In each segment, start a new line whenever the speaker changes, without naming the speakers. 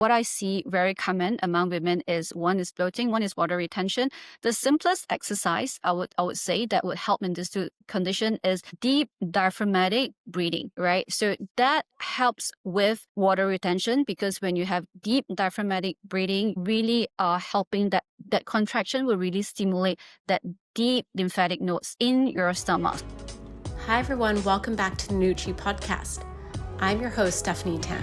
What I see very common among women is one is bloating, one is water retention. The simplest exercise I would say that would help in this condition is deep diaphragmatic breathing, right? So that helps with water retention because when you have deep diaphragmatic breathing, really helping that contraction will really stimulate that deep lymphatic nodes in your stomach.
Hi everyone, welcome back to the Nuchi podcast. I'm your host, Stephanie Tan.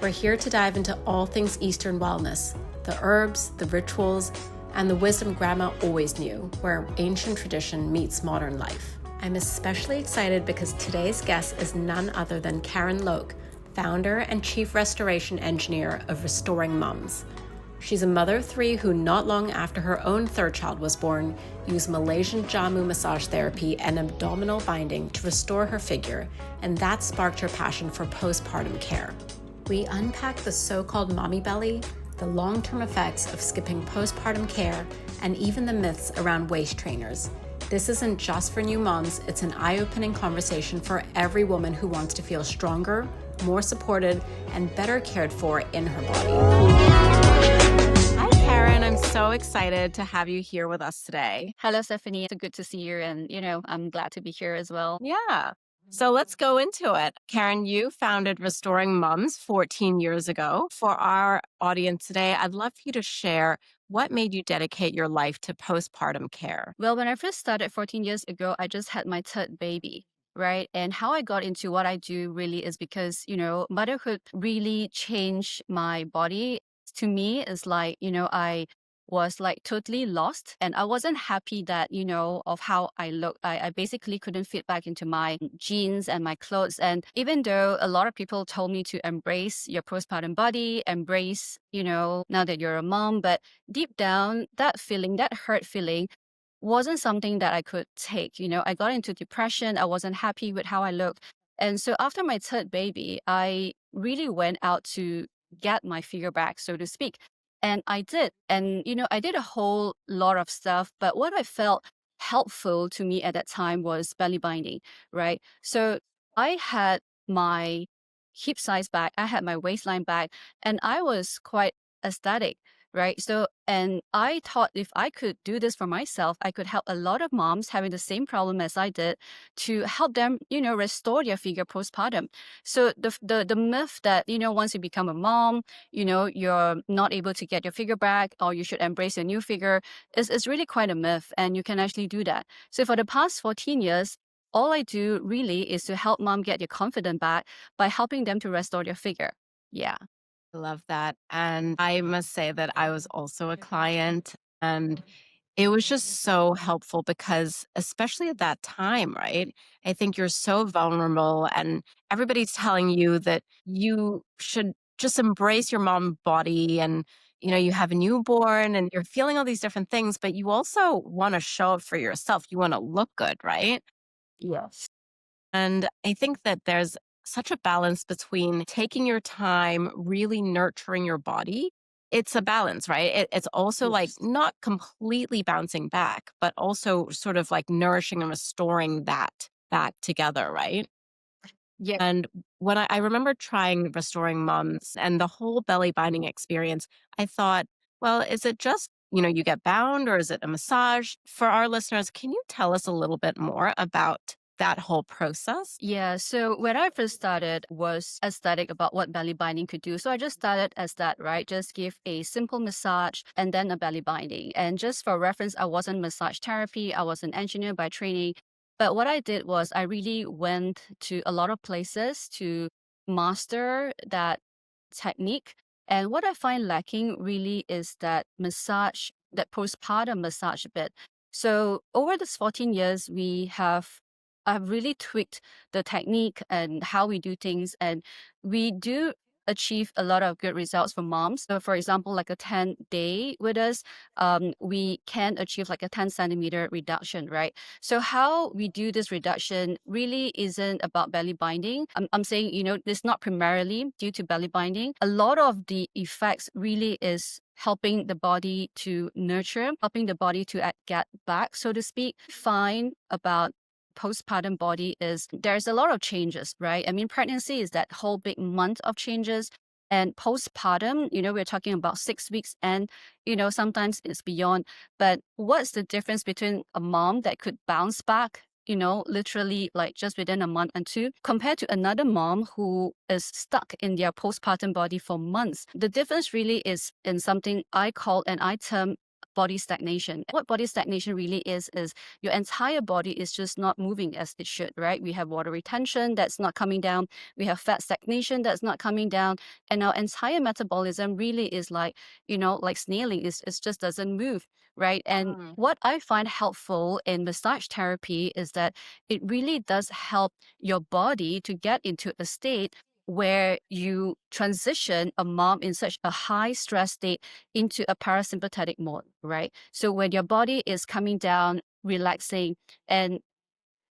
We're here to dive into all things Eastern wellness, the herbs, the rituals, and the wisdom grandma always knew, where ancient tradition meets modern life. I'm especially excited because today's guest is none other than Karen Loke, founder and chief restoration engineer of Restoring Mums. She's a mother of three who, not long after her own third child was born, used Malaysian Jamu massage therapy and abdominal binding to restore her figure, and that sparked her passion for postpartum care. We unpack the so-called mommy belly, the long-term effects of skipping postpartum care, and even the myths around waist trainers. This isn't just for new moms, it's an eye-opening conversation for every woman who wants to feel stronger, more supported, and better cared for in her body. Hi, Karen. I'm so excited to have you here with us today.
Hello, Stephanie. It's good to see you. And, I'm glad to be here as well.
Yeah. So let's go into it. Karen, you founded Restoring Mums 14 years ago. For our audience today, I'd love for you to share what made you dedicate your life to postpartum care.
Well, when I first started 14 years ago, I just had my third baby. Right. And how I got into what I do really is because, motherhood really changed my body. To me, it's like, I was like totally lost and I wasn't happy that, of how I look. I basically couldn't fit back into my jeans and my clothes. And even though a lot of people told me to embrace your postpartum body, embrace, now that you're a mom, but deep down, that feeling, that hurt feeling, wasn't something that I could take. I got into depression. I wasn't happy with how I looked. And so after my third baby, I really went out to get my figure back, so to speak. And I did. And, I did a whole lot of stuff. But what I felt helpful to me at that time was belly binding, right? So I had my hip size back, I had my waistline back, and I was quite aesthetic, right? So, and I thought if I could do this for myself, I could help a lot of moms having the same problem as I did to help them, restore their figure postpartum. So the myth that, once you become a mom, you're not able to get your figure back or you should embrace your new figure is really quite a myth. And you can actually do that. So for the past 14 years, all I do really is to help mom get their confidence back by helping them to restore their figure. Yeah.
I love that. And I must say that I was also a client and it was just so helpful because, especially at that time, right? I think you're so vulnerable and everybody's telling you that you should just embrace your mom body and, you have a newborn and you're feeling all these different things, but you also want to show up for yourself. You want to look good, right?
Yes.
And I think that there's such a balance between taking your time, really nurturing your body. It's a balance, right? It's also like
Yes.
not completely bouncing back, but also sort of like nourishing and restoring that back together, right?
Yeah.
And when I remember trying Restoring Mums and the whole belly binding experience, I thought, well, is it just, you get bound or is it a massage? For our listeners, can you tell us a little bit more about that whole process?
Yeah, so when I first started was ecstatic about what belly binding could do. So I just started as that, right? Just give a simple massage and then a belly binding. And just for reference, I wasn't massage therapy. I was an engineer by training. But what I did was I really went to a lot of places to master that technique. And what I find lacking really is that massage, that postpartum massage bit. So over this 14 years, I've really tweaked the technique and how we do things, and we do achieve a lot of good results for moms. So, for example, like a 10-day with us, we can achieve like a 10 centimeter reduction, right? So, how we do this reduction really isn't about belly binding. I'm saying, it's not primarily due to belly binding. A lot of the effects really is helping the body to nurture, helping the body to get back, so to speak. Fine about postpartum body is there's a lot of changes, right? I mean, pregnancy is that whole big month of changes. And postpartum, we're talking about 6 weeks and, sometimes it's beyond. But what's the difference between a mom that could bounce back, literally like just within a month and two, compared to another mom who is stuck in their postpartum body for months? The difference really is in something I call and I term body stagnation. What body stagnation really is your entire body is just not moving as it should, right? We have water retention that's not coming down. We have fat stagnation that's not coming down. And our entire metabolism really is like, like snailing, it just doesn't move, right? And
Mm.
what I find helpful in massage therapy is that it really does help your body to get into a state where you transition a mom in such a high stress state into a parasympathetic mode, right? So when your body is coming down, relaxing, and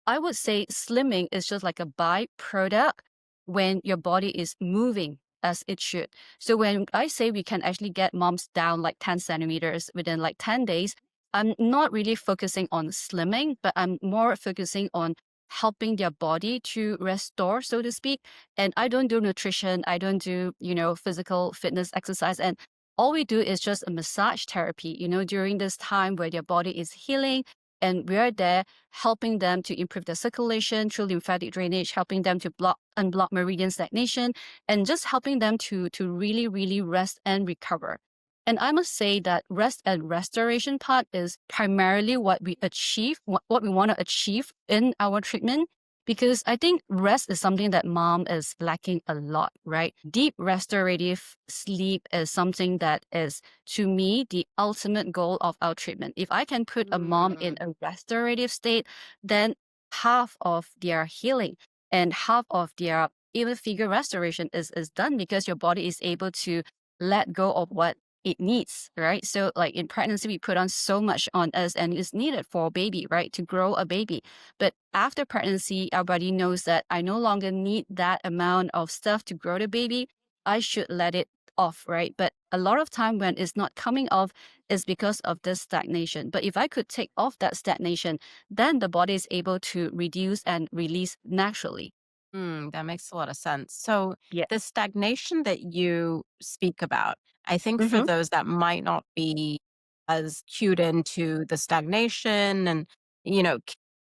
I would say slimming is just like a byproduct when your body is moving as it should. So when I say we can actually get moms down like 10 centimeters within like 10 days, I'm not really focusing on slimming, but I'm more focusing on helping their body to restore, so to speak. And I don't do nutrition. I don't do, physical fitness exercise. And all we do is just a massage therapy, during this time where their body is healing. And we're there helping them to improve their circulation through lymphatic drainage, helping them to unblock meridian stagnation, and just helping them to really, really rest and recover. And I must say that rest and restoration part is primarily what we achieve, what we want to achieve in our treatment. Because I think rest is something that mom is lacking a lot, right? Deep restorative sleep is something that is, to me, the ultimate goal of our treatment. If I can put a mom in a restorative state, then half of their healing and half of their even figure restoration is done, because your body is able to let go of what it needs, right? So like in pregnancy, we put on so much on us and it's needed for a baby, right? To grow a baby. But after pregnancy, our body knows that I no longer need that amount of stuff to grow the baby. I should let it off, right? But a lot of time when it's not coming off is because of this stagnation. But if I could take off that stagnation, then the body is able to reduce and release naturally.
That makes a lot of sense. So,
Yeah.
the stagnation that you speak about, I think for
Mm-hmm.
those that might not be as cued into the stagnation, and,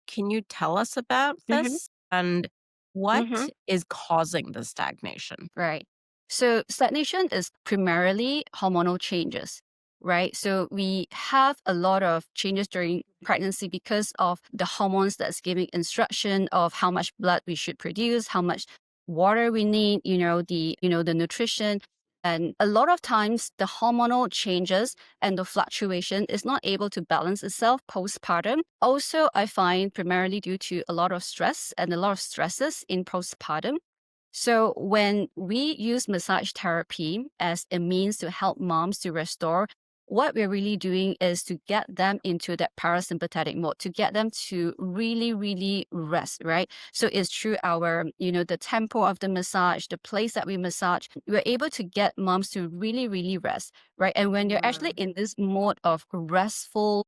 can you tell us about
Mm-hmm.
this and what
Mm-hmm.
is causing the stagnation?
Right. So stagnation is primarily hormonal changes, right? So we have a lot of changes during pregnancy because of the hormones that's giving instruction of how much blood we should produce, how much water we need, the nutrition. And a lot of times the hormonal changes and the fluctuation is not able to balance itself postpartum. Also, I find primarily due to a lot of stress and a lot of stresses in postpartum. So when we use massage therapy as a means to help moms to restore, what we're really doing is to get them into that parasympathetic mode, to get them to really, really rest, right? So it's through our, the tempo of the massage, the place that we massage, we're able to get moms to really, really rest, right? And when you're actually
Mm.
in this mode of restful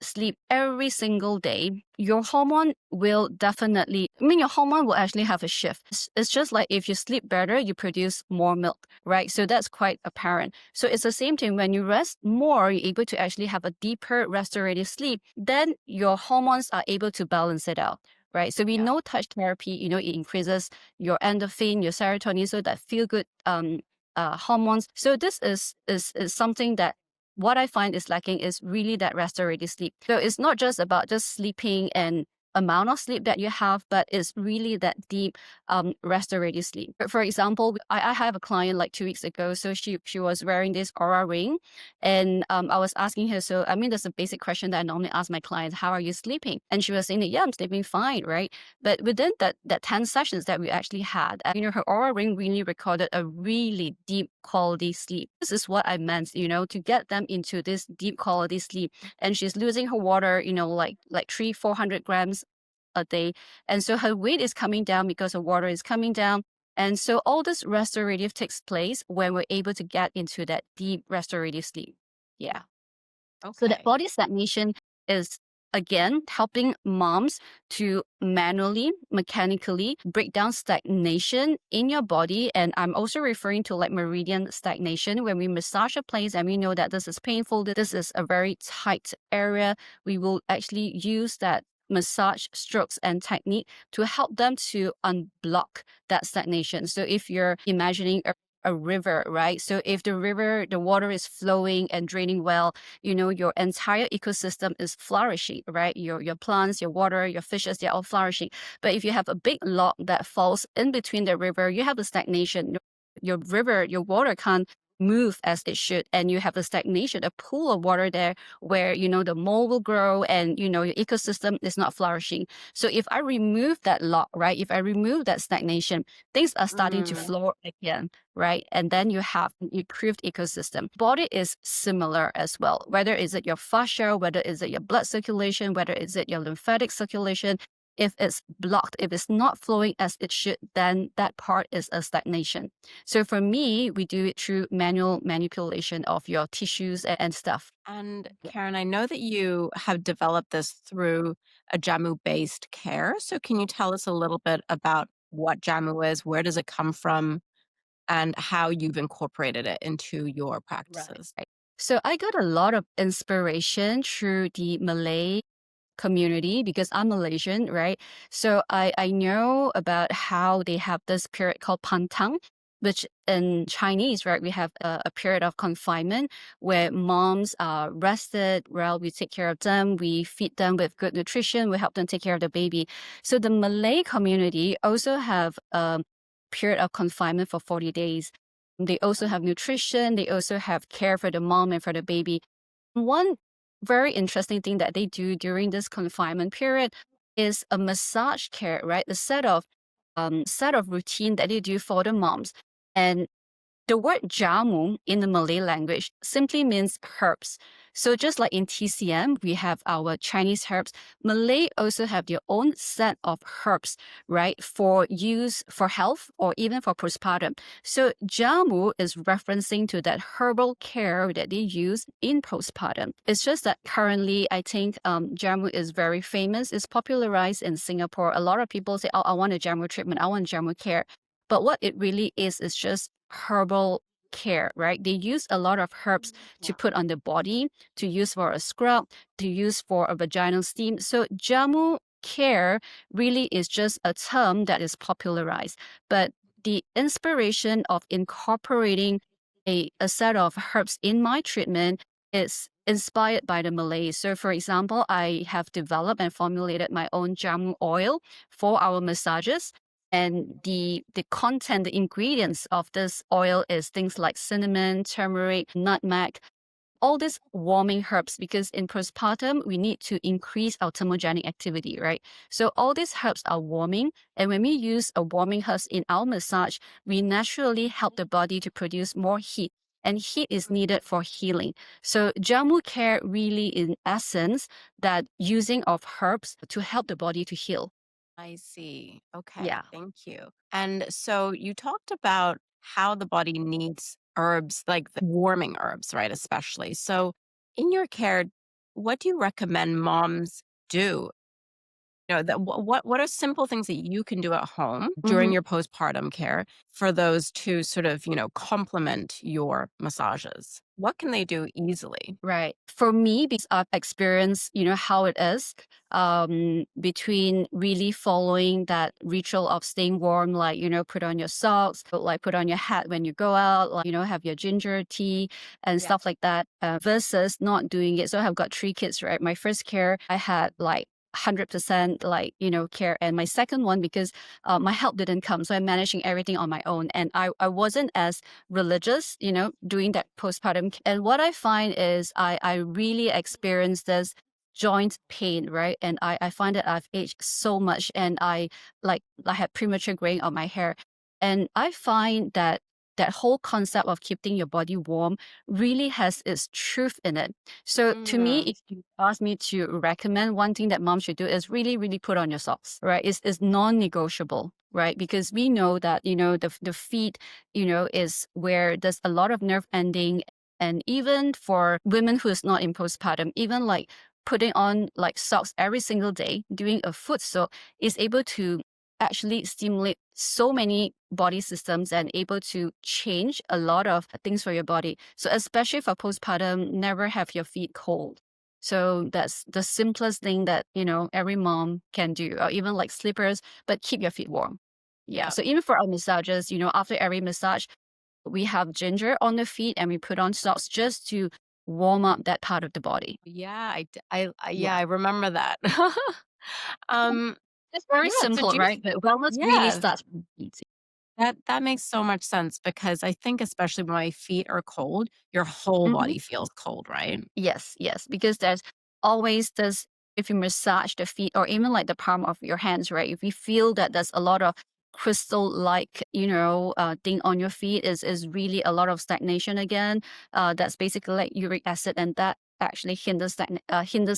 sleep every single day, your hormone will definitely, your hormone will actually have a shift. It's just like if you sleep better, you produce more milk, right? So that's quite apparent. So it's the same thing. When you rest more, you're able to actually have a deeper restorative sleep. Then your hormones are able to balance it out. Right. So we
Yeah.
know touch therapy, it increases your endorphin, your serotonin, so that feel good hormones. So this is something that what I find is lacking is really that restorative sleep. So it's not just about just sleeping and amount of sleep that you have, but it's really that deep restorative sleep. For example, I have a client like 2 weeks ago. So she was wearing this aura ring, and I was asking her. So there's a basic question that I normally ask my clients: How are you sleeping? And she was saying that, yeah, I'm sleeping fine, right? But within that 10 sessions that we actually had, her aura ring really recorded a really deep quality sleep. This is what I meant, to get them into this deep quality sleep. And she's losing her water, like 300-400 grams a day. And so her weight is coming down because her water is coming down. And so all this restorative takes place when we're able to get into that deep restorative sleep. Yeah. So that
Okay.
body stagnation is again, helping moms to manually, mechanically break down stagnation in your body. And I'm also referring to like meridian stagnation. When we massage a place and we know that this is painful, this is a very tight area, we will actually use that massage strokes and technique to help them to unblock that stagnation. So if you're imagining a river, right? So if the river, the water is flowing and draining well, your entire ecosystem is flourishing, right? Your plants, your water, your fishes, they're all flourishing. But if you have a big log that falls in between the river, you have a stagnation. Your river, your water can't move as it should, and you have a stagnation, a pool of water there where the mold will grow, and your ecosystem is not flourishing. So if I remove that log, right, if I remove that stagnation, things are starting to flow again, right? And then you have an improved ecosystem. Body is similar as well, whether is it your fascia, whether is it your blood circulation, whether is it your lymphatic circulation. If it's blocked, if it's not flowing as it should, then that part is a stagnation. So for me, we do it through manual manipulation of your tissues and stuff.
And
Yeah.
Karen, I know that you have developed this through a Jamu-based care. So can you tell us a little bit about what Jamu is? Where does it come from? And how you've incorporated it into your
Right.
practices?
Right. So I got a lot of inspiration through the Malay community because I'm Malaysian, right? So I know about how they have this period called pantang, which in Chinese, right, we have a period of confinement where moms are rested. Well, we take care of them, we feed them with good nutrition, we help them take care of the baby. So the Malay community also have a period of confinement for 40 days. They also have nutrition, they also have care for the mom and for the baby. One very interesting thing that they do during this confinement period is a massage care, right? A set of routine that they do for the moms. And the word jamu in the Malay language simply means herbs. So just like in TCM, we have our Chinese herbs, Malay also have their own set of herbs, right, for use for health or even for postpartum. So jamu is referencing to that herbal care that they use in postpartum. It's just that currently, I think jamu is very famous. It's popularized in Singapore. A lot of people say, oh, I want a jamu treatment. I want jamu care. But what it really is just herbal care, right? They use a lot of herbs to
Yeah.
put on the body, to use for a scrub, to use for a vaginal steam. So jamu care really is just a term that is popularized. But the inspiration of incorporating a set of herbs in my treatment is inspired by the Malays. So for example, I have developed and formulated my own jamu oil for our massages. And the content, the ingredients of this oil is things like cinnamon, turmeric, nutmeg, all these warming herbs, because in postpartum, we need to increase our thermogenic activity, right? So all these herbs are warming. And when we use a warming herbs in our massage, we naturally help the body to produce more heat. And heat is needed for healing. So jamu care really, in essence, that using of herbs to help the body to heal.
I see. Okay,
Yeah.
thank you. And so you talked about how the body needs herbs, like the warming herbs, right? Especially. So in your care, what do you recommend moms do? That what are simple things that you can do at home during
Mhm.
your postpartum care for those to sort of, complement your massages? What can they do easily?
Right. For me, because I've experienced, how it is between really following that ritual of staying warm, like, put on your socks, like put on your hat when you go out, like, have your ginger tea and
Yeah.
stuff like that, versus not doing it. So I've got 3 kids, right? My first care, I had like 100% like, care. And my second one, because my help didn't come. So I'm managing everything on my own. And I wasn't as religious, doing that postpartum. And what I find is I really experience this joint pain, right? And I find that I've aged so much, and I had premature graying on my hair. And I find that that whole concept of keeping your body warm really has its truth in it. So to me,
Mm,
if you ask me to recommend one thing that mom should do is really, really put on your socks, right? It's non-negotiable, right? Because we know that, the feet, is where there's a lot of nerve ending. And even for women who's not in postpartum, even like putting on like socks every single day, doing a foot soak is able to actually stimulate so many body systems and able to change a lot of things for your body. So especially for postpartum, never have your feet cold. So that's the simplest thing that, every mom can do, or even like slippers, but keep your feet warm. Yeah.
Yeah.
So even for our massages, after every massage, we have ginger on the feet and we put on socks just to warm up that part of the body.
Yeah,
Yeah.
I remember that.
Yeah.
Um,
It's very
yeah, so
simple,
do you
right? But wellness really
yeah,
starts from feet.
that makes so much sense because I think especially when my feet are cold, your whole
Mhm.
body feels cold, right?
Yes, yes, because there's always this, if you massage the feet or even like the palm of your hands, right? If you feel that there's a lot of crystal like, thing on your feet is really a lot of stagnation again. That's basically like uric acid and that actually hinders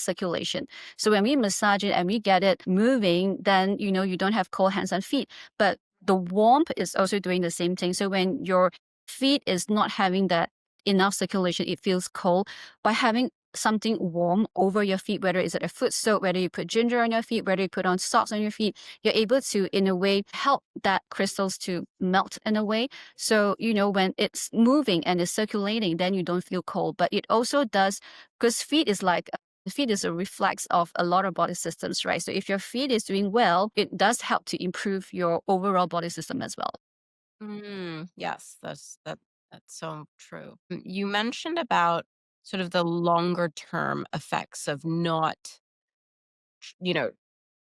circulation. So when we massage it and we get it moving, then you don't have cold hands and feet. But the warmth is also doing the same thing. So when your feet is not having that enough circulation, it feels cold. By having something warm over your feet, whether it's a foot soak, whether you put ginger on your feet, whether you put on socks on your feet, you're able to, in a way, help that crystals to melt in a way. So, when it's moving and it's circulating, then you don't feel cold. But it also does, because the feet is a reflex of a lot of body systems, right? So if your feet is doing well, it does help to improve your overall body system as well.
Yes, that's so true. You mentioned about sort of the longer term effects of not, you know,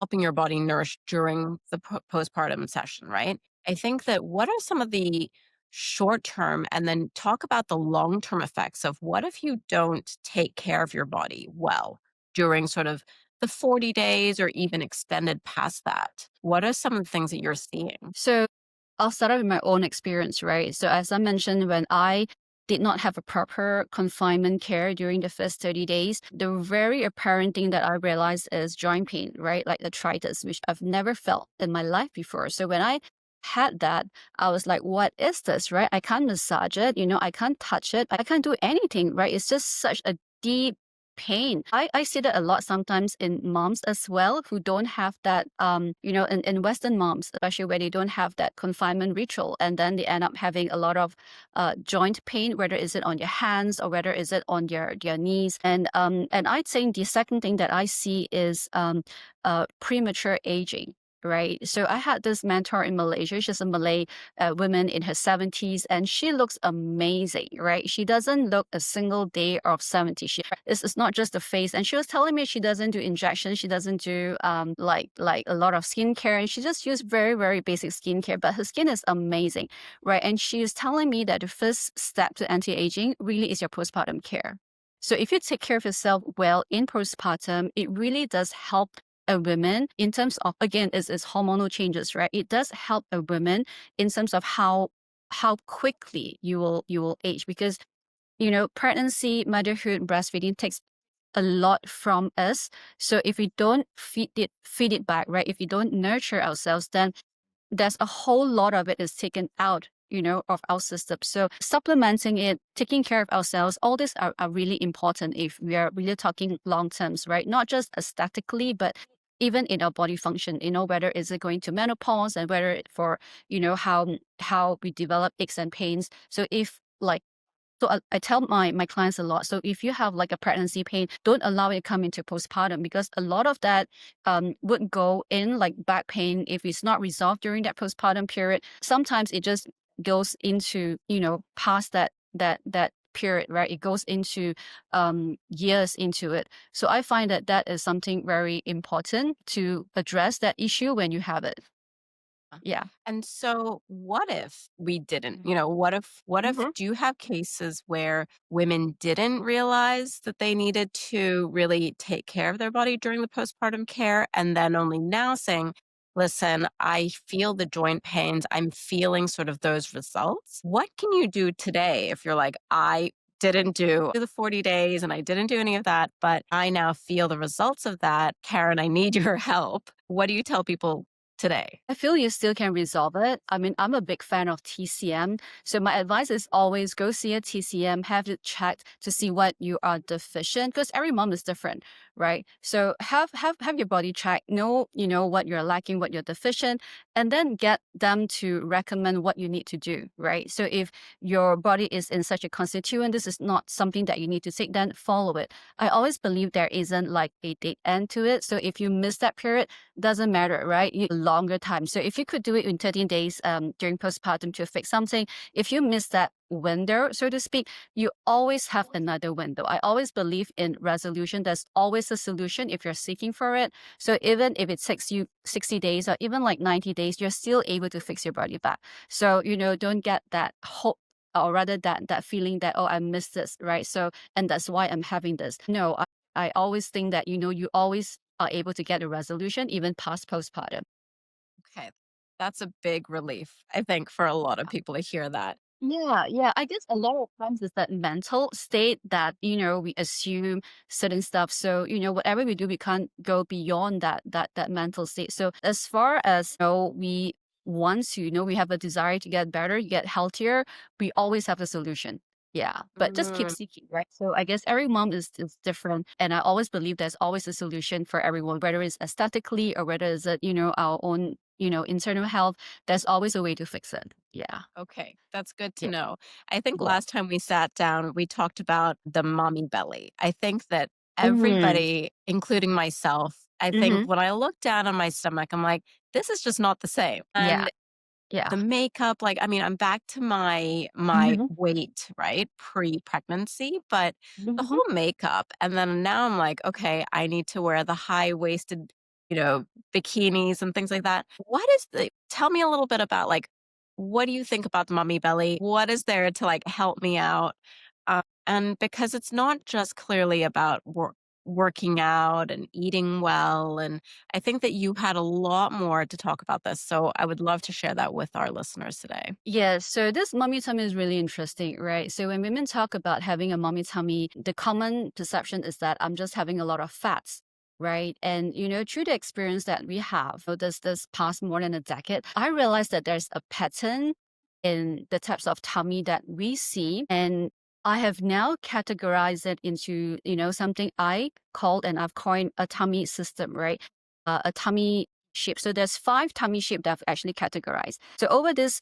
helping your body nourish during the postpartum session, right? I think that what are some of the short term and then talk about the long term effects of what if you don't take care of your body well during sort of the 40 days or even extended past that? What are some of the things that you're seeing?
So I'll start out with my own experience, right? So as I mentioned, when I did not have a proper confinement care during the first 30 days, the very apparent thing that I realized is joint pain, right? Like arthritis, which I've never felt in my life before. So when I had that, I was like, what is this, right? I can't massage it, I can't touch it, I can't do anything, right? It's just such a deep pain. I see that a lot sometimes in moms as well who don't have that, in Western moms, especially where they don't have that confinement ritual. And then they end up having a lot of joint pain, whether is it on your hands or whether is it on your knees. And I'd say the second thing that I see is premature aging. Right. So I had this mentor in Malaysia. She's a Malay woman in her 70s, and she looks amazing. Right. She doesn't look a single day of 70. It's not just the face. And she was telling me she doesn't do injections. She doesn't do like a lot of skincare. And she just used very, very basic skincare. But her skin is amazing. Right. And she is telling me that the first step to anti-aging really is your postpartum care. So if you take care of yourself well in postpartum, it really does help a woman in terms of, again, is hormonal changes, right? It does help a woman in terms of how quickly you will age, because pregnancy, motherhood, breastfeeding takes a lot from us. So if we don't feed it back, right? If we don't nurture ourselves, then there's a whole lot of it is taken out, of our system. So supplementing it, taking care of ourselves, all these are really important if we are really talking long terms, right? Not just aesthetically, but even in our body function, whether is it going to menopause and whether for, how we develop aches and pains. So if like so I tell my clients a lot. So if you have like a pregnancy pain, don't allow it to come into postpartum, because a lot of that would go in like back pain if it's not resolved during that postpartum period. Sometimes it just goes into past that period, right? It goes into years into it. So I find that is something very important to address that issue when you have it. Yeah.
And so what if we didn't? What if
Mhm.
do you have cases where women didn't realize that they needed to really take care of their body during the postpartum care and then only now saying, "Listen, I feel the joint pains. I'm feeling sort of those results." What can you do today if you're like, "I didn't do the 40 days and I didn't do any of that, but I now feel the results of that. Karen, I need your help." What do you tell people? today?
I feel you still can resolve it. I mean, I'm a big fan of TCM. So my advice is always go see a TCM, have it checked to see what you are deficient, because every mom is different, right? So have your body checked, know, what you're lacking, what you're deficient, and then get them to recommend what you need to do, right? So if your body is in such a constituent, this is not something that you need to take, then follow it. I always believe there isn't like a date end to it. So if you miss that period, doesn't matter, right? You longer time. So if you could do it in 13 days during postpartum to fix something, if you miss that window, so to speak, you always have another window. I always believe in resolution. There's always a solution if you're seeking for it. So even if it takes you 60 days or even like 90 days, you're still able to fix your body back. So, don't get that hope, or rather that feeling that, oh, I missed this, right? So, and that's why I'm having this. No, I always think that, you always are able to get a resolution even past postpartum.
Okay. That's a big relief, I think, for a lot of people to hear that.
Yeah, yeah. I guess a lot of times it's that mental state that, we assume certain stuff. So, whatever we do, we can't go beyond that mental state. So as far as we want to, we have a desire to get better, get healthier, we always have a solution. Yeah. But just keep
Mm,
seeking, right? So I guess every mom is different. And I always believe there's always a solution for everyone, whether it's aesthetically or whether it's our own, internal health, there's always a way to fix it. Yeah.
okay, that's good to
Yeah.
know. I think
Yeah.
last time we sat down, we talked about the mommy belly. I think that
Mhm.
everybody, including myself, I think
Mhm.
when I look down on my stomach, I'm like, this is just not the same.
Yeah.
And
Yeah.
the makeup, like, I mean, I'm back to my
Mhm.
weight, right, pre-pregnancy, but the
Mhm.
whole makeup, and then now I'm like, "Okay, I need to wear the high-waisted, you know, bikinis and things like that." What is the tell me a little bit about, like, what do you think about the mummy belly? What is there to, like, help me out? And because it's not just clearly about working out and eating well, and I think that you had a lot more to talk about this, so I would love to share that with our listeners today.
Yeah, so this mommy tummy is really interesting, right? So when women talk about having a mommy tummy, the common perception is that I'm just having a lot of fats, right? And through the experience that we have, this past more than a decade, I realized that there's a pattern in the types of tummy that we see. And I have now categorized it into, something I called and I've coined a tummy system, right? A tummy shape. So there's 5 tummy shape that I've actually categorized. So over this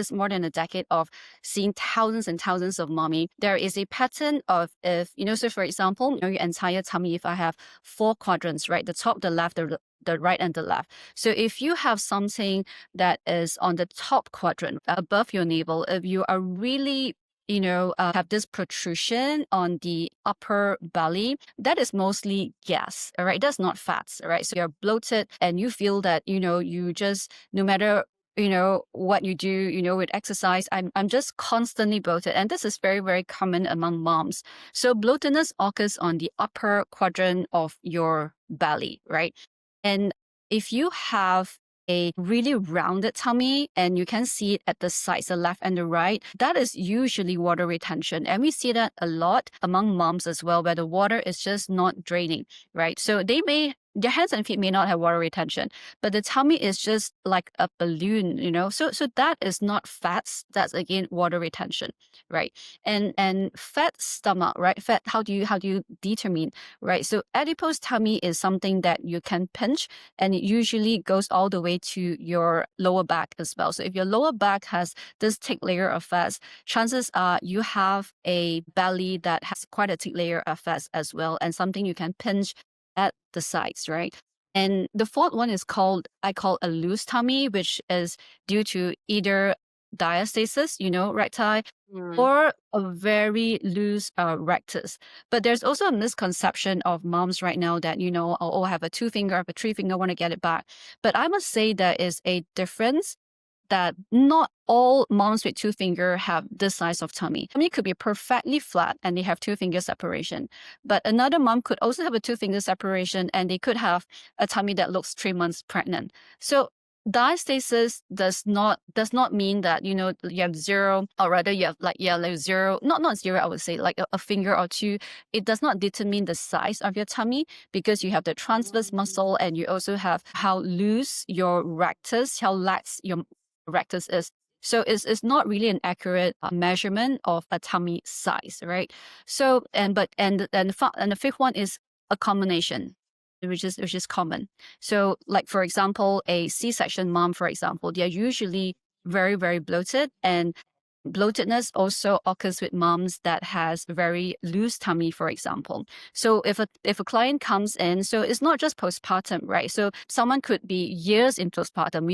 more than a decade of seeing thousands and thousands of mommy, there is a pattern of, if so for example, your entire tummy, if I have 4 quadrants, right? The top, the left, the right, and the left. So if you have something that is on the top quadrant above your navel, if you are really have this protrusion on the upper belly, that is mostly gas, all right? That's not fats, all right? So you're bloated and you feel that, you just, no matter, what you do, with exercise, I'm just constantly bloated. And this is very, very common among moms. So bloatedness occurs on the upper quadrant of your belly, right? And if you have a really rounded tummy and you can see it at the sides, the left and the right, that is usually water retention. And we see that a lot among moms as well, where the water is just not draining, right? So their hands and feet may not have water retention, but the tummy is just like a balloon, So that is not fats. That's again water retention, right? And fat stomach, right? Fat, how do you determine, right? So adipose tummy is something that you can pinch, and it usually goes all the way to your lower back as well. So if your lower back has this thick layer of fats, chances are you have a belly that has quite a thick layer of fats as well, and something you can pinch at the sides, right? And the fourth one is I call a loose tummy, which is due to either diastasis, recti,
Mm.
or a very loose rectus. But there's also a misconception of moms right now that, oh, I have a 2 finger, I have a 3 finger, want to get it back. But I must say there is a difference that not all moms with 2 finger have this size of tummy. Tummy could be perfectly flat and they have 2 finger separation. But another mom could also have a 2 finger separation and they could have a tummy that looks 3 months pregnant. So Diastasis does not mean that you have zero, or rather you have like zero, not zero, I would say like a finger or two. It does not determine the size of your tummy, because you have the transverse muscle and you also have how loose your rectus, how lax your rectus is. So it's not really an accurate measurement of a tummy size, right? So and the fifth one is a combination, which is common. So, like for example, a C-section mom, for example, they are usually very, very bloated, and bloatedness also occurs with moms that has very loose tummy, for example. So if a client comes in, so it's not just postpartum, right? So someone could be years in postpartum.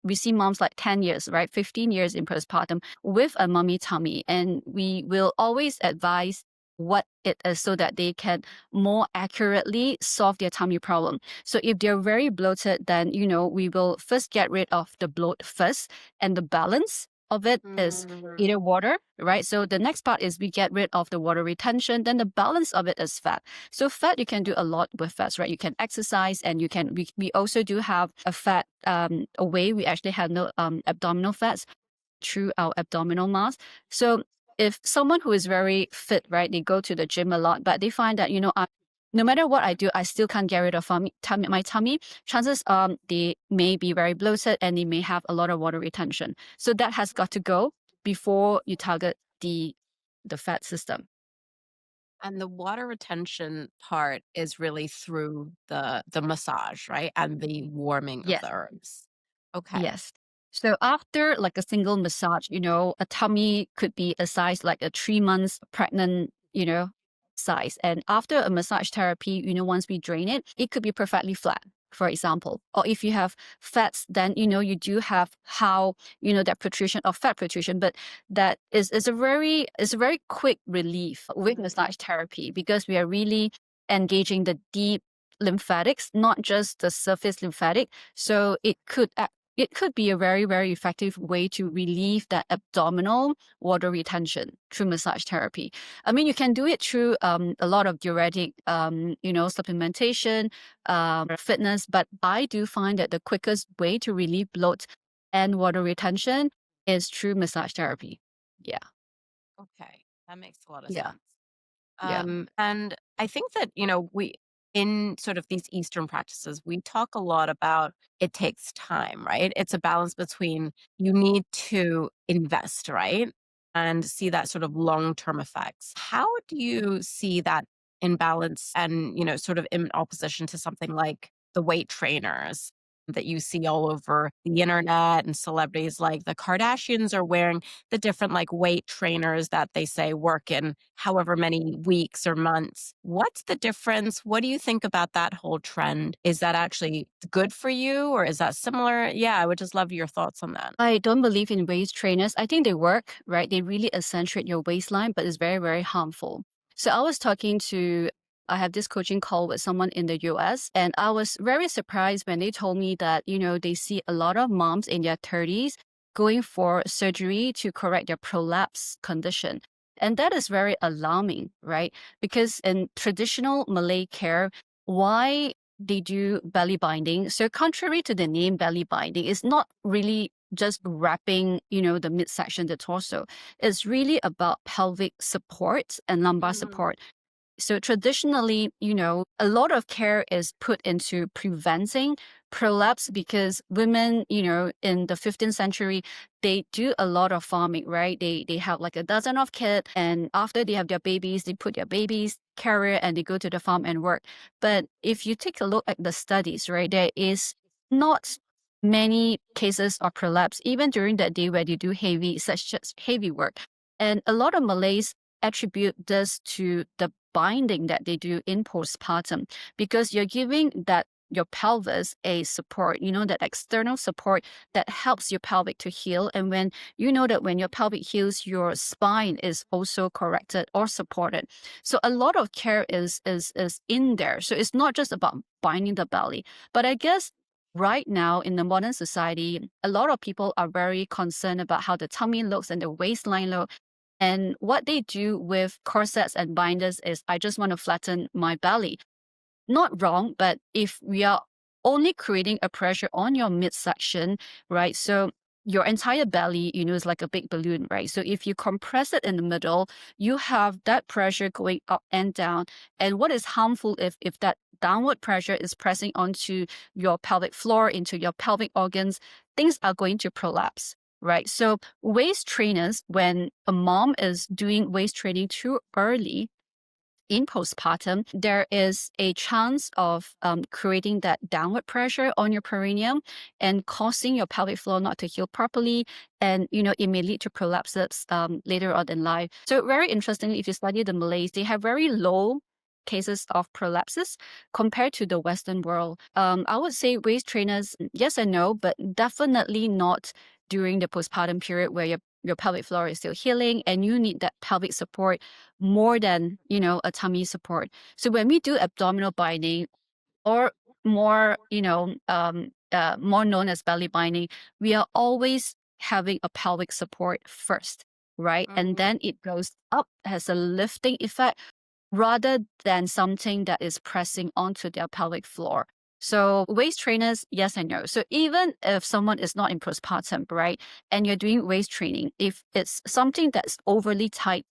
We see moms like 10 years, right? 15 years in postpartum with a mummy tummy, and we will always advise what it is so that they can more accurately solve their tummy problem. So if they're very bloated, then we will first get rid of the bloat first, and the balance of it is either water, right? So the next part is we get rid of the water retention, then the balance of it is fat. So fat, you can do a lot with fats, right? You can exercise, and we also do have a fat, a way we actually handle abdominal fats through our abdominal mass. So if someone who is very fit, right, they go to the gym a lot, but they find that, no matter what I do, I still can't get rid of my tummy. Chances are they may be very bloated and they may have a lot of water retention. So that has got to go before you target the fat system.
And the water retention part is really through the massage, right? And the warming of
Yes.
the herbs. Okay.
Yes. So after like a single massage, a tummy could be a size like a 3 months pregnant, size. And after a massage therapy, once we drain it, it could be perfectly flat, for example. Or if you have fats, then, you do have how, that protrusion or fat protrusion, but that is a very quick relief with massage therapy, because we are really engaging the deep lymphatics, not just the surface lymphatic. So it could be a very, very effective way to relieve that abdominal water retention through massage therapy. I mean, you can do it through a lot of diuretic, supplementation, fitness, but I do find that the quickest way to relieve bloat and water retention is through massage therapy. Yeah,
Okay. That makes a lot of
yeah,
sense.
yeah.
And I think that, we, in sort of these Eastern practices, we talk a lot about it takes time, right? It's a balance between you need to invest, right? And see that sort of long term effects. How do you see that imbalance and, sort of in opposition to something like the weight trainers that you see all over the internet and celebrities like the Kardashians are wearing the different like weight trainers that they say work in however many weeks or months. What's the difference? What do you think about that whole trend? Is that actually good for you or is that similar? Yeah, I would just love your thoughts on that.
I don't believe in waist trainers. I think they work, right? They really accentuate your waistline, but it's very, very harmful. So I have this coaching call with someone in the US, and I was very surprised when they told me that, they see a lot of moms in their 30s going for surgery to correct their prolapse condition. And that is very alarming, right? Because in traditional Malay care, why they do belly binding. So contrary to the name belly binding, it's not really just wrapping, the midsection, the torso. It's really about pelvic support and lumbar support. So traditionally, a lot of care is put into preventing prolapse, because women, in the 15th century, they do a lot of farming, right? They have like a dozen of kids, and after they have their babies, they put their babies carrier and they go to the farm and work. But if you take a look at the studies, right, there is not many cases of prolapse, even during that day where they do such as heavy work. And a lot of Malays attribute this to the binding that they do in postpartum, because you're giving that your pelvis a support, that external support that helps your pelvic to heal. And when that when your pelvic heals, your spine is also corrected or supported. So a lot of care is in there. So it's not just about binding the belly. But I guess right now in the modern society, a lot of people are very concerned about how the tummy looks and the waistline look. And what they do with corsets and binders is, I just want to flatten my belly. Not wrong, but if we are only creating a pressure on your midsection, right? So your entire belly, is like a big balloon, right? So if you compress it in the middle, you have that pressure going up and down. And what is harmful if that downward pressure is pressing onto your pelvic floor, into your pelvic organs, things are going to prolapse. Right. So waist trainers, when a mom is doing waist training too early, in postpartum, there is a chance of creating that downward pressure on your perineum and causing your pelvic floor not to heal properly. And, it may lead to prolapses later on in life. So very interestingly, if you study the Malays, they have very low cases of prolapses compared to the Western world. I would say waist trainers, yes and no, but definitely not during the postpartum period where your pelvic floor is still healing and you need that pelvic support more than, a tummy support. So when we do abdominal binding, or more, more known as belly binding, we are always having a pelvic support first, right? And
Mhm.
then it goes up, has a lifting effect rather than something that is pressing onto their pelvic floor. So waist trainers, yes and no. So even if someone is not in postpartum, right, and you're doing waist training, if it's something that's overly tight,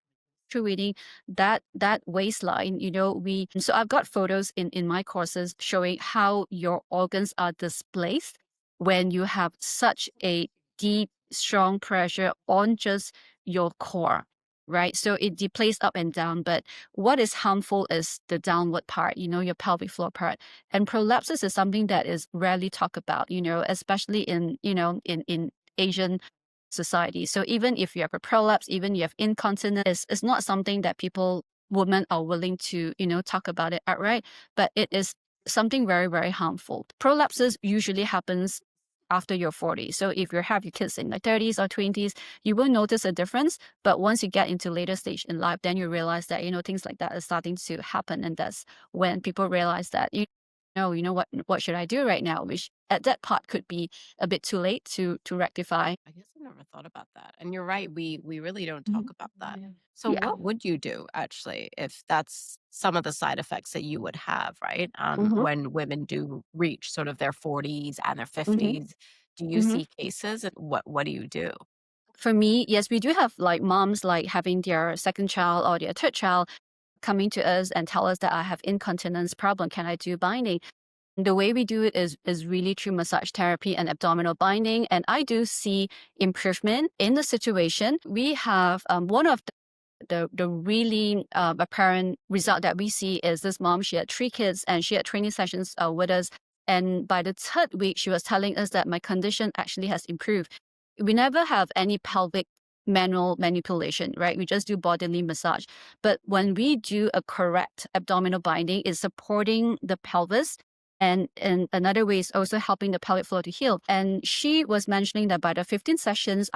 fluctuating that waistline, we so I've got photos in my courses showing how your organs are displaced when you have such a deep strong pressure on just your core, right? So it deplays up and down, but what is harmful is the downward part, your pelvic floor part. And prolapses is something that is rarely talked about, especially in Asian society. So even if you have a prolapse, even you have incontinence, it's not something that women are willing to, talk about it outright, but it is something very, very harmful. Prolapses usually happens after your 40s. So if you have your kids in the 30s or 20s, you will notice a difference. But once you get into later stage in life, then you realize that, things like that is starting to happen. And that's when people realize that, what should I do right now? Which at that part could be a bit too late to rectify.
I guess I never thought about that. And you're right, we really don't talk
Mhm.
about that. So
Yeah.
what would you do actually if that's some of the side effects that you would have, right?
Mhm.
When women do reach sort of their 40s and their
Mhm.
50s, do you
Mhm.
see cases and what do you do?
For me, yes, we do have like moms like having their second child or their third child coming to us and tell us that I have incontinence problem. Can I do binding? The way we do it is really through massage therapy and abdominal binding, and I do see improvement in the situation. We have one of the really apparent result that we see is this mom. She had 3 kids and she had training sessions with us. And by the third week, she was telling us that my condition actually has improved. We never have any pelvic manual manipulation, right? We just do bodily massage. But when we do a correct abdominal binding, it's supporting the pelvis. And another way is also helping the pelvic floor to heal. And she was mentioning that by the 15 sessions,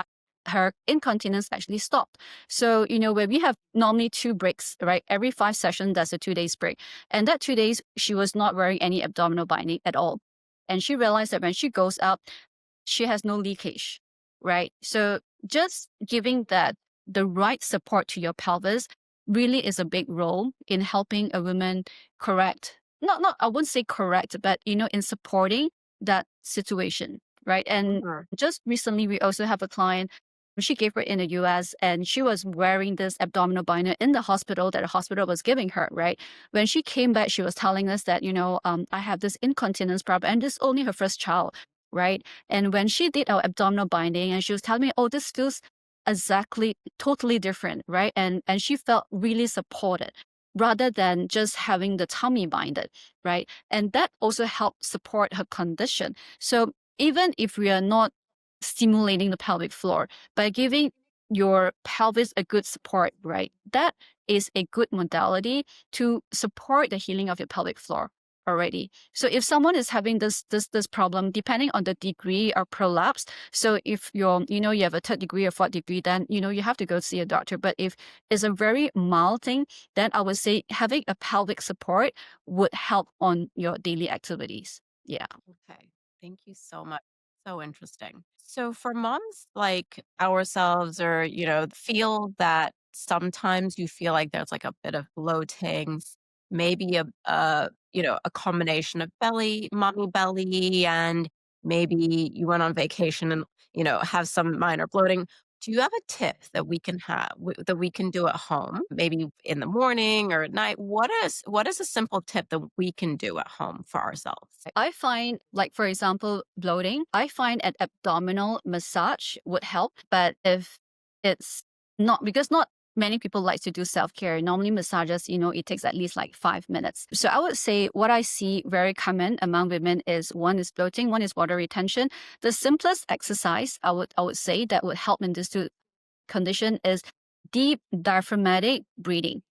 her incontinence actually stopped. So, where we have normally 2 breaks, right? Every 5 sessions, that's a 2 days break. And that 2 days, she was not wearing any abdominal binding at all. And she realized that when she goes out, she has no leakage, right? So just giving the right support to your pelvis really is a big role in helping a woman correct, not, I wouldn't say correct, but, in supporting that situation, right? And
Mhm.
just recently, we also have a client. She gave birth in the US and she was wearing this abdominal binder in the hospital that the hospital was giving her, right? When she came back, she was telling us that, I have this incontinence problem and this is only her first child, right? And when she did our abdominal binding and she was telling me, oh, this feels exactly totally different, right? And she felt really supported rather than just having the tummy binded, right? And that also helped support her condition. So even if we are not stimulating the pelvic floor, by giving your pelvis a good support, right? That is a good modality to support the healing of your pelvic floor already. So if someone is having this problem, depending on the degree of prolapse, so if you have a third degree or fourth degree, then you have to go see a doctor. But if it's a very mild thing, then I would say having a pelvic support would help on your daily activities. Yeah.
Okay. Thank you so much. So interesting. So for moms like ourselves or, feel that sometimes you feel like there's like a bit of bloating
maybe a combination of mommy belly, and maybe you went on vacation and, have some minor bloating. Do you have a tip that that we can do at home, maybe in the morning or at night? What is a simple tip that we can do at home for ourselves?
I find, like, for example, bloating, I find an abdominal massage would help. But if it's not, because not many people like to do self-care. Normally massages, it takes at least like 5 minutes. So I would say what I see very common among women is, one is bloating, one is water retention. The simplest exercise I would say that would help in this two condition is deep diaphragmatic breathing,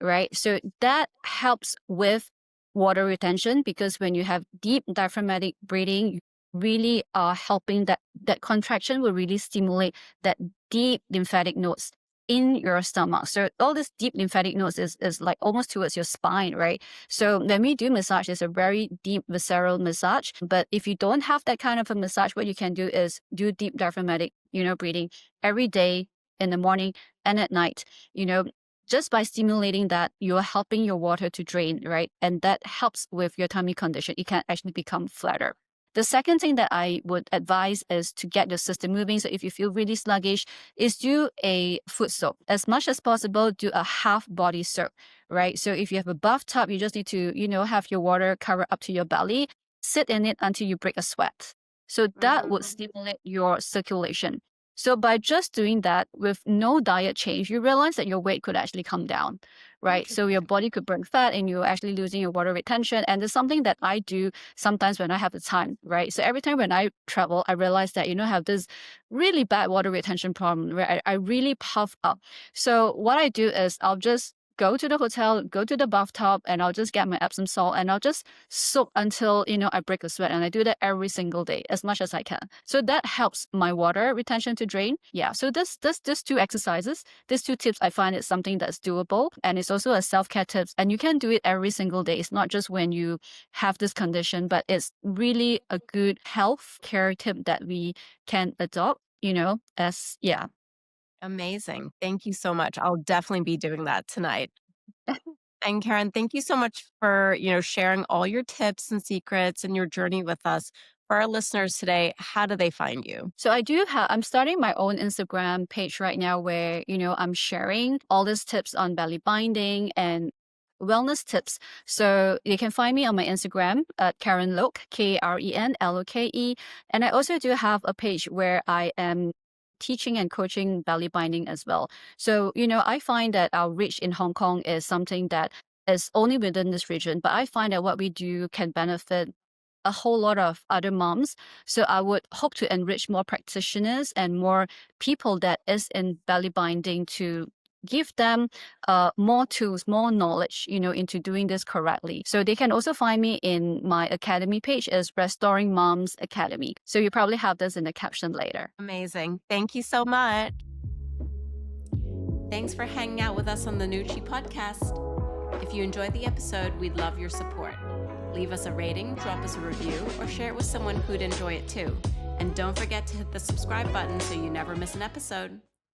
right? So that helps with water retention, because when you have deep diaphragmatic breathing, you really are helping that contraction will really stimulate that deep lymphatic nodes in your stomach. So all this deep lymphatic nodes is like almost towards your spine, right? So when we do massage, it's a very deep visceral massage. But if you don't have that kind of a massage, what you can do is do deep diaphragmatic, breathing every day, in the morning and at night. You know, just by stimulating that, you're helping your water to drain, right? And that helps with your tummy condition. It can actually become flatter. The second thing that I would advise is to get your system moving. So if you feel really sluggish, is do a foot soak. As much as possible, do a half body soak, right? So if you have a bathtub, you just need to, have your water cover up to your belly, sit in it until you break a sweat. So that would stimulate your circulation. So by just doing that with no diet change, you realize that your weight could actually come down, right? So your body could burn fat and you're actually losing your water retention. And it's something that I do sometimes when I have the time, right? So every time when I travel, I realize that, I have this really bad water retention problem where I really puff up. So what I do is I'll just go to the hotel, go to the bathtub, and I'll just get my Epsom salt and I'll just soak until, I break a sweat. And I do that every single day as much as I can. So that helps my water retention to drain. Yeah. So this two exercises, these two tips, I find it's something that's doable. And it's also a self-care tips. And you can do it every single day. It's not just when you have this condition, but it's really a good health care tip that we can adopt, yeah.
Amazing. Thank you so much. I'll definitely be doing that tonight. And Karen, thank you so much for, sharing all your tips and secrets and your journey with us. For our listeners today, how do they find you?
So I'm starting my own Instagram page right now where, I'm sharing all these tips on belly binding and wellness tips. So you can find me on my Instagram at Karen Loke, KrenLoke. And I also do have a page where I am teaching and coaching belly binding as well. So, I find that our reach in Hong Kong is something that is only within this region, but I find that what we do can benefit a whole lot of other moms. So I would hope to enrich more practitioners and more people that is in belly binding to give them more tools, more knowledge, into doing this correctly. So they can also find me in my academy page as Restoring Moms Academy. So you probably have this in the caption later.
Amazing. Thank you so much. Thanks for hanging out with us on the Nucci podcast. If you enjoyed the episode, we'd love your support. Leave us a rating, drop us a review, or share it with someone who'd enjoy it too. And don't forget to hit the subscribe button so you never miss an episode.